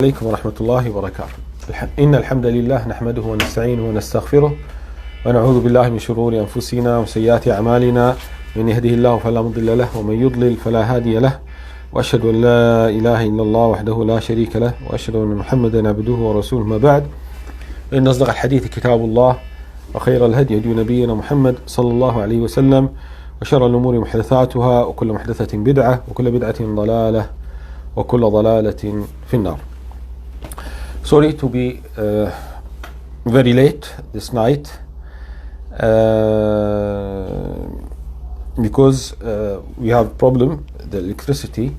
عليكم ورحمة الله وبركاته. إن الحمد لله نحمده ونستعينه ونستغفره ونعوذ بالله من شرور أنفسنا وسيئات أعمالنا، من يهده الله فلا مضل له ومن يضلل فلا هادي له، وأشهد أن لا إله إلا الله وحده لا شريك له، وأشهد أن محمدا عبده ورسوله. ما بعد، إن أصدق الحديث كتاب الله، وخير الهدي هدي نبينا محمد صلى الله عليه وسلم، وشر الأمور محدثاتها، وكل محدثة بدعة، وكل بدعة ضلالة، وكل ضلالة في النار. Sorry to be very late this night because we have problem, the electricity.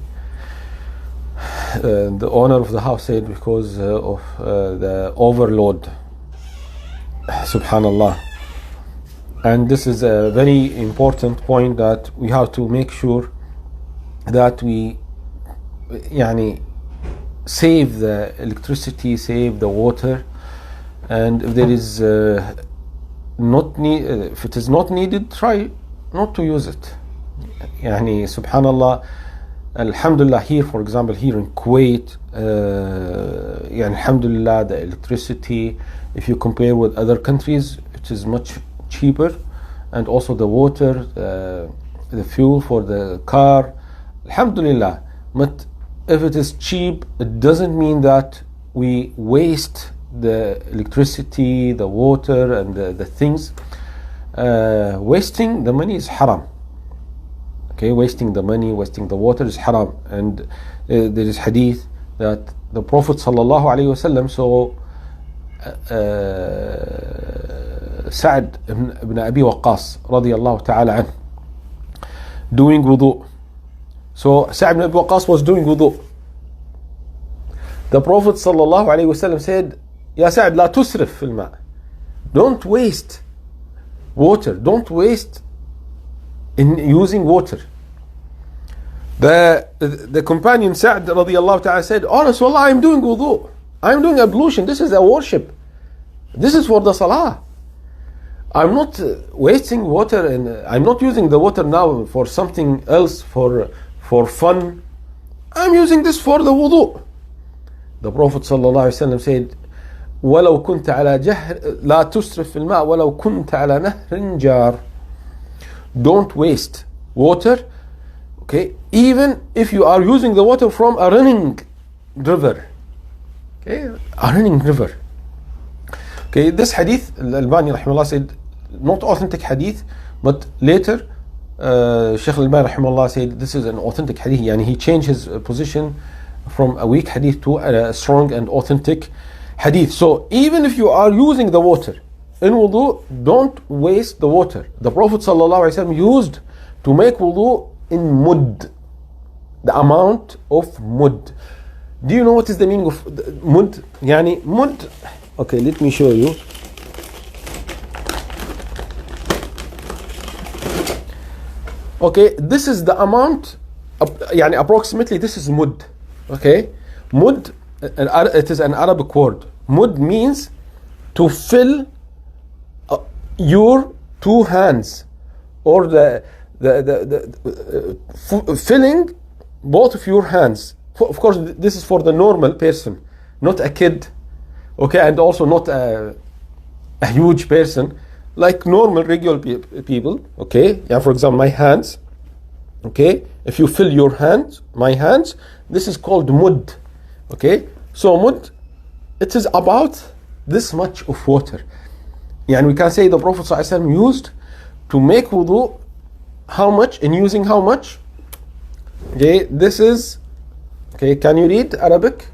The owner of the house said because of the overload. Subhanallah. And this is a very important point that we have to make sure that we save the electricity, save the water, and if there is if it is not needed, try not to use it. Subhanallah, alhamdulillah, here, for example, here in Kuwait, alhamdulillah, the electricity, if you compare with other countries, it is much cheaper, and also the water, the fuel for the car, alhamdulillah. But if it is cheap, it doesn't mean that we waste the electricity, the water, and the things. Wasting the money is haram. Okay, wasting the money, wasting the water is haram. And there is hadith that the Prophet sallallahu alaihi wasallam saw Sa'd ibn Abi Waqqas radiyallahu ta'ala anhu doing wudu. So Sa'd ibn Abi Waqqas was doing wudu. The Prophet sallallahu alayhi wasallam said, Ya Sa'd, la tusrif fil ma'. Don't waste water. Don't waste in using water. The companion Sa'd radiyallahu ta'ala said, Oh Rasulullah, I'm doing wudu. I'm doing ablution. This is a worship. This is for the salah. I'm not wasting water, and I'm not using the water now for something else, for fun. I'm using this for the wudu. The Prophet sallallahu alaihi wasallam said, "وَلَوْ كُنْتَ عَلَى جَهْرٍ لَا تُسْرِفْ فِي الْمَاءِ وَلَوْ كُنْتَ عَلى نَهْرٍ جَارٍ." Don't waste water. Okay, even if you are using the water from a running river. Okay, a running river. Okay, this hadith, Al-Albani rahimahullah said, not authentic hadith, but later Shaykh Al-Albani rahimahullah said this is an authentic hadith. He changed his position from a weak hadith to a strong and authentic hadith. So even if you are using the water in wudu, don't waste the water. The Prophet sallallahu alaihi wasallam used to make wudu in mud, the amount of mud. Do you know what is the meaning of mud? Mud. Okay, let me show you. Okay, this is the amount, approximately this is mud. Okay, mud, it is an Arabic word. Mud means to fill your two hands, or the filling both of your hands. Of course, this is for the normal person, not a kid. Okay, and also not a huge person, like normal, regular people. Okay, for example, my hands. Okay, if you fill your hands, my hands, this is called mud. Okay, so mud, it is about this much of water. We can say the Prophet ﷺ used to make wudu how much, and using how much? Okay, this is, okay, can you read Arabic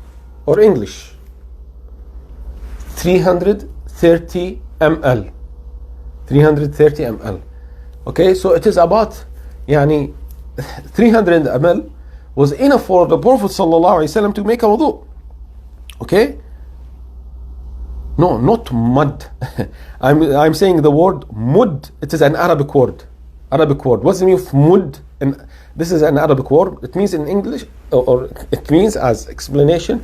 or English? 330 ml. 330 ml. Okay, so it is about 300 ml was enough for the Prophet sallallahu alaihi wasallam to make a wudu. Okay? No, not mud. I'm saying the word mud. It is an Arabic word. Arabic word. What's the meaning of mud? And this is an Arabic word. It means in English, or it means as explanation,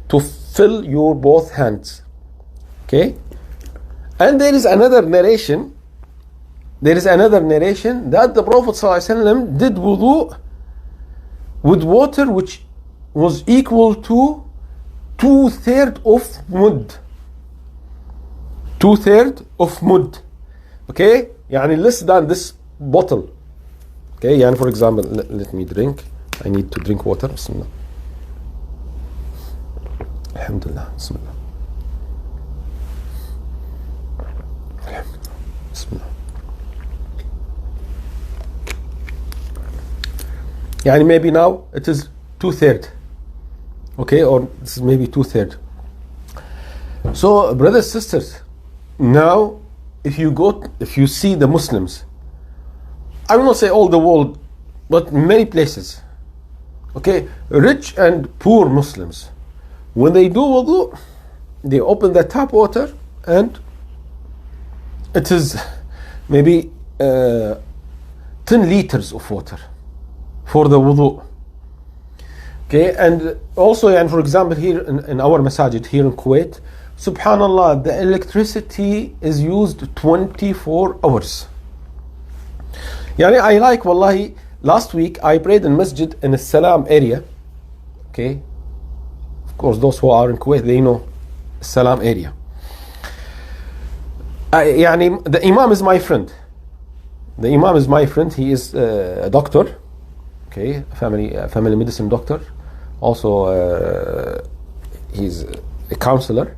to fill your both hands. Okay? And there is another narration. There is another narration that the Prophet ﷺ did wudu with water which was equal to 2/3 of mud. 2/3 of mud. Okay, يعني less than this bottle. Okay, يعني for example, let me drink. I need to drink water. Bismillah. Alhamdulillah. Bismillah. Alhamdulillah. Bismillah. يعني maybe now it is 2/3. Okay, or this is maybe 2/3. So, brothers, sisters, now if you see the Muslims, I will not say all the world, but many places, okay, rich and poor Muslims, when they do wudu, they open the tap water and it is maybe 10 liters of water for the wudu. Okay, and also, and for example, here in our masajid here in Kuwait, subhanallah, the electricity is used 24 hours. Yani I like, wallahi, last week I prayed in masjid in the Salam area. Okay, of course, those who are in Kuwait, they know Salam area. Yani the Imam is my friend. The Imam is my friend. He is a doctor. Okay, family medicine doctor. Also, he's a counselor.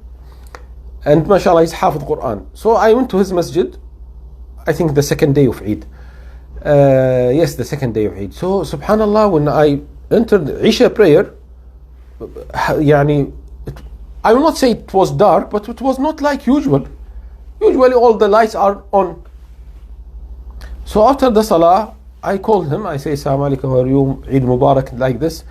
And mashallah, he's Hafid Quran. So I went to his masjid, I think the second day of Eid. Yes, the second day of Eid. So subhanallah, when I entered Isha prayer, يعني, I will not say it was dark, but it was not like usual. Usually all the lights are on. So after the salah, I called him, I say, Assalamu alaikum, how are you? Eid Mubarak, like this.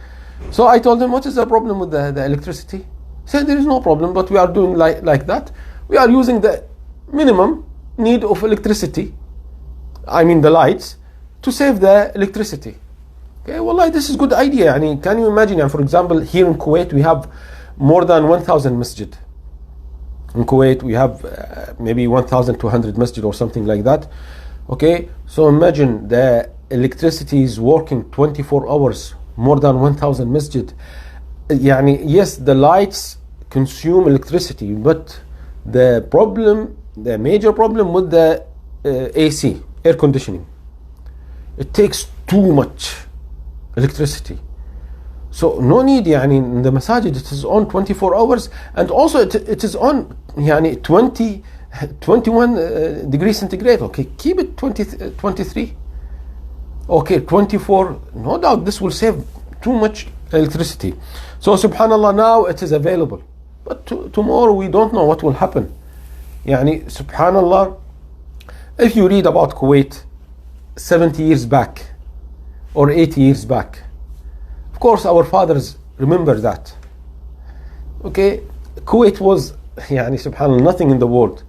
So I told him, what is the problem with the electricity? He said, there is no problem, but we are doing like that. We are using the minimum need of electricity, I mean the lights, to save the electricity. Okay, well, this is a good idea. I mean, can you imagine, for example, here in Kuwait, we have more than 1,000 masjid. In Kuwait, we have maybe 1,200 masjid or something like that. Okay, so imagine the electricity is working 24 hours, more than 1,000 masjid. Yani, yes, the lights consume electricity, but the major problem with the AC, air conditioning, it takes too much electricity. So no need, yani, in the masajid it is on 24 hours, and also it is on, yani, 21 degrees centigrade. Okay, keep it 23. Okay, 24. No doubt this will save too much electricity. So subhanallah, now it is available, but tomorrow we don't know what will happen. Yani, subhanallah, if you read about Kuwait 70 years back or 80 years back, of course our fathers remember that. Okay, Kuwait was, yani, subhanallah, nothing in the world.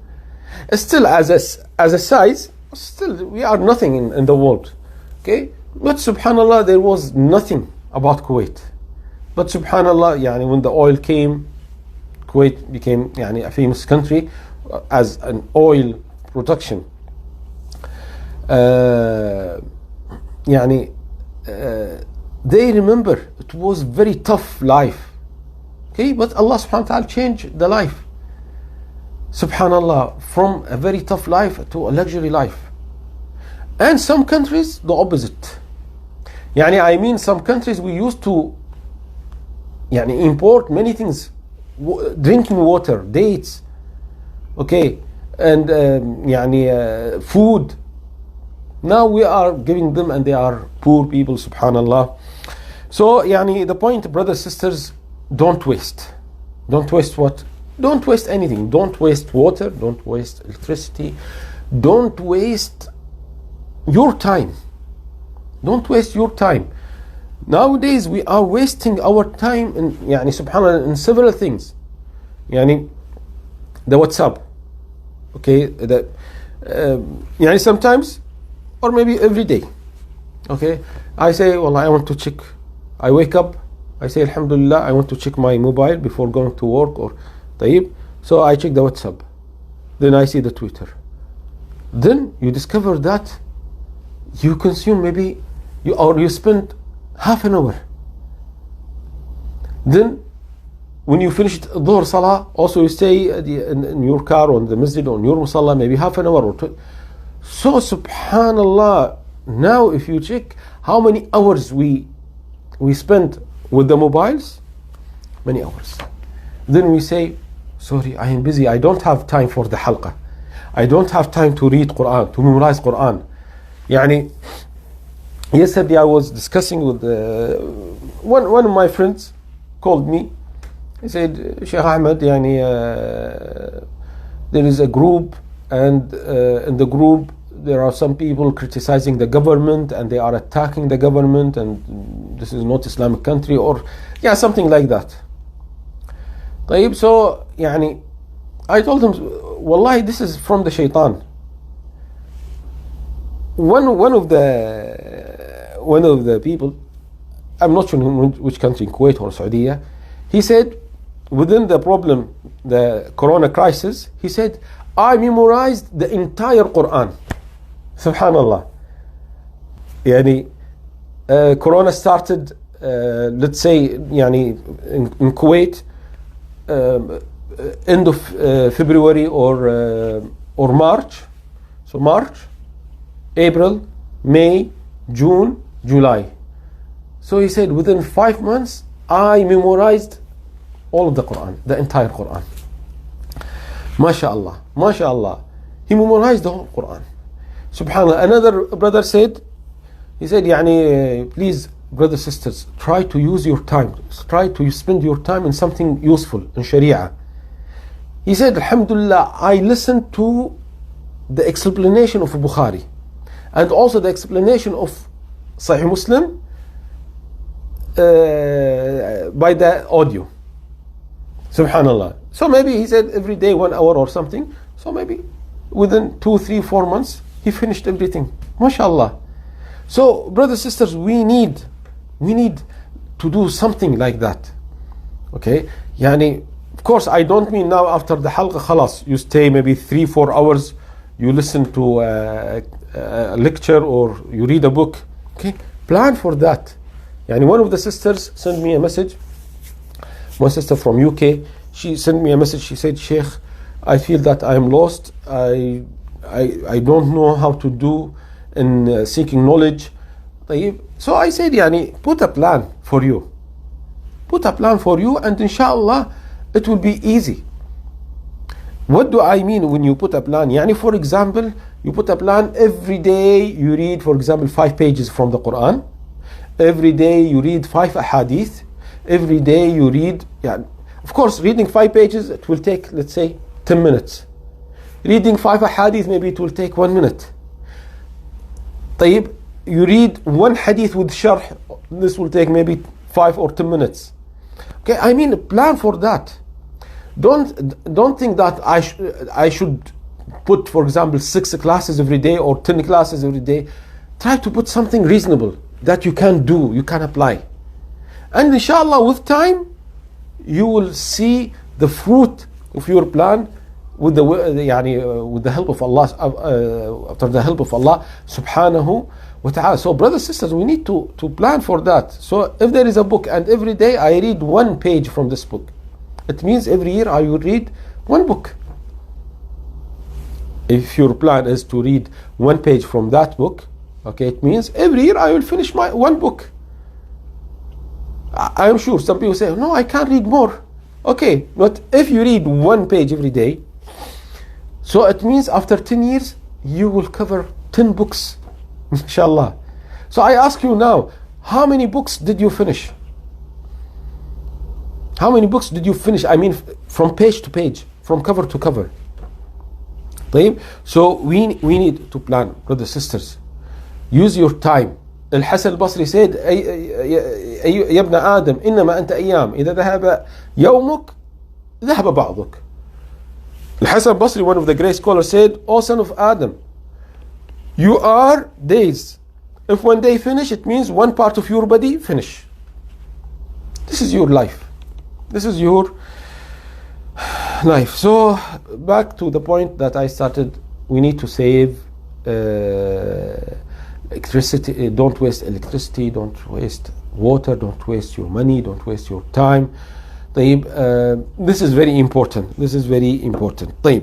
Still, as a size, still we are nothing in the world. Okay, but subhanallah, there was nothing about Kuwait. But subhanallah, yani, when the oil came, Kuwait became, yani, a famous country as an oil production. Yani, they remember it was very tough life. Okay, but Allah subhanahu wa ta'ala changed the life. Subhanallah, from a very tough life to a luxury life. And some countries, the opposite. Yani, I mean, some countries we used to, yani, import many things, drinking water, dates, okay, and yani, food. Now we are giving them, and they are poor people, subhanallah. So, yani, the point, brothers, sisters, don't waste. Don't waste what? Don't waste anything. Don't waste water. Don't waste electricity. Don't waste your time. Don't waste your time. Nowadays we are wasting our time in, yani, subhanallah, in several things. Yani, the WhatsApp. Okay, yani, sometimes, or maybe every day. Okay, I say, well, I want to check. I wake up, I say, Alhamdulillah, I want to check my mobile before going to work or tayyib. So I check the WhatsApp. Then I see the Twitter. Then you discover that you consume maybe, you spend half an hour. Then when you finish Dhuhr Salah, also you stay in your car or in the masjid or in your musalla, maybe half an hour or two. So subhanallah, now if you check how many hours we spent with the mobiles, many hours. Then we say, sorry, I am busy, I don't have time for the halqa. I don't have time to read Quran, to memorize Quran. Yani, yesterday I was discussing with one of my friends called me. He said, Shaykh Ahmed, there is a group, and in the group there are some people criticizing the government and they are attacking the government, and this is not Islamic country, or something like that. طيب, so I told him, wallahi, this is from the shaitan. One of the people, I'm not sure in which country, in Kuwait or Saudi, he said, within the problem, the corona crisis, he said, I memorized the entire Quran. Subhanallah. Corona started, let's say, in Kuwait, end of February or March. So March, April, May, June, July. So he said, within 5 months, I memorized all of the Quran, the entire Quran. MashaAllah, MashaAllah. He memorized the whole Quran. Subhanallah. Another brother said, he said, please, brothers, sisters, try to use your time. Try to spend your time in something useful, in Sharia. He said, Alhamdulillah, I listened to the explanation of Bukhari and also the explanation of Sahih Muslim by the audio. Subhanallah. So maybe he said every day 1 hour or something. So maybe within 2, 3, 4 months, he finished everything. MashaAllah. So, brothers, sisters, we need to do something like that. Okay? Of course, I don't mean now after the halqa, khalas, you stay maybe 3, 4 hours, you listen to a lecture or you read a book. Okay? Plan for that. One of the sisters sent me a message. One sister from UK, she sent me a message. She said, Shaykh, I feel that I am lost. I don't know how to do in seeking knowledge. So I said, put a plan for you. Put a plan for you, and inshallah, it will be easy. What do I mean when you put a plan? For example, you put a plan every day, you read, for example, 5 pages from the Quran. Every day you read 5 ahadith. Every day you read, of course, reading 5 pages, it will take, let's say, 10 minutes. Reading 5 hadith, maybe it will take 1 minute. طيب, you read 1 hadith with sharh, this will take maybe 5 or 10 minutes. Okay, plan for that. Don't think that I should put, for example, 6 classes every day or 10 classes every day. Try to put something reasonable that you can do, you can apply. And inshallah, with time, you will see the fruit of your plan with the help of Allah, after the help of Allah subhanahu wa ta'ala. So brothers, sisters, we need to plan for that. So if there is a book and every day I read 1 page from this book, it means every year I will read 1 book. If your plan is to read 1 page from that book, okay, it means every year I will finish my 1 book. I am sure some people say, no, I can't read more. Okay, but if you read 1 page every day, so it means after 10 years, you will cover 10 books, inshallah. So I ask you now, how many books did you finish? How many books did you finish? From page to page, from cover to cover. So we need to plan, brothers, sisters. Use your time. الحسن البصري said, يا ابن آدم إنما أنت أيام إذا ذهب يومك ذهب بعضك. الحسن البصري, one of the great scholars, said, O son of Adam, you are days. If one day finish, it means one part of your body finish. This is your life. This is your life. So back to the point that I started, we need to save electricity. Don't waste electricity, don't waste water, don't waste your money, don't waste your time. طيب, this is very important. This is very important. طيب,